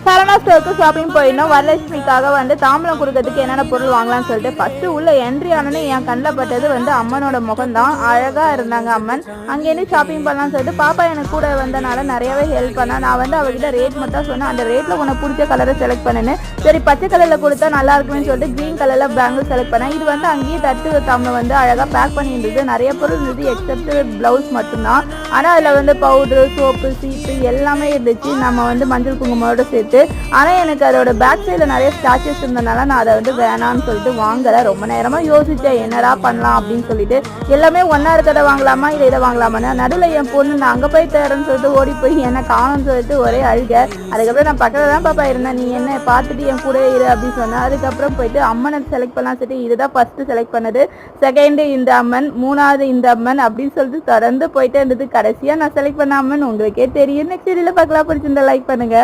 சரணா ஸ்டோருக்கு ஷாப்பிங் போயிருந்தோம். வரலட்சுமிக்காக வந்து தாம்பலம் கொடுக்கறதுக்கு என்னென்ன பொருள் வாங்கலாம்னு சொல்லிட்டு ஃபர்ஸ்ட் உள்ள என்ட்ரி ஆனோன்னு என் கண்ணில் பட்டது வந்து அம்மனோட முகம் தான். அழகா இருந்தாங்க அம்மன். அங்கேருந்து ஷாப்பிங் பண்ணலாம்னு சொல்லிட்டு பாப்பா எனக்கு கூட வந்தனால நிறையவே ஹெல்ப் பண்ணா. நான் வந்து அவகிட்ட ரேட் மட்டும் சொன்னேன். அந்த ரேட்ல உனக்கு பிடிச்ச கலரை செலக்ட் பண்ணுன்னு. சரி பச்சை கலர்ல கொடுத்தா நல்லா இருக்குன்னு சொல்லிட்டு கிரீன் கலர்ல பேங்கிள் செலக்ட் பண்ணேன். இது வந்து அங்கேயே தட்டு தாம்பலம் வந்து அழகா பேக் பண்ணி இருந்தது. நிறைய பொருள் இருந்தது எக்ஸப்ட் பிளவுஸ் மட்டும்தான். ஆனா அதுல வந்து பவுடரு, சோப்பு, சீப்பு எல்லாமே இருந்துச்சு. நம்ம வந்து மஞ்சள் குங்குமோட சேர்த்து. ஆனா எனக்கு அதோட பேக் சைட்ல நிறைய ஸ்டாச்சஸ் இருந்தனால நான் அதை வந்து வேணான்னு சொல்லிட்டு வாங்கல. ரொம்ப நேரமா யோசிச்சேன் என்னடா பண்ணலாம் அப்படின்னு சொல்லிட்டு. எல்லாமே ஒன்னா இருக்கிறத வாங்கலாமா இல்லை இதை வாங்கலாமா. நடுவில் என் பொண்ணு நான் அங்கே போய் தேடுறேன்னு சொல்லிட்டு ஓடி போய் என்ன காணும்னு சொல்லிட்டு ஒரே அழுக. அதுக்கப்புறம் நான் பக்கத்தில் தான் பாப்பா இருந்தேன். நீ என்ன பார்த்துட்டு என் கூட இரு அப்படின்னு சொன்னேன். அதுக்கப்புறம் போயிட்டு அம்மனை செலக்ட் பண்ணலாம் சொல்லிட்டு இதுதான் ஃபர்ஸ்ட் செலக்ட் பண்ணது. செகண்ட் இந்த அம்மன், மூணாவது இந்த அம்மன் அப்படின்னு சொல்லிட்டு தொடர்ந்து போயிட்டே இருந்தது. கடைசியா நான் செலக்ட் பண்ண அம்மன் உங்களுக்கே தெரியும். நெக்ஸ்ட் வீடியோல பார்க்கலாம். பிடிச்சிருந்தா லைக் பண்ணுங்க.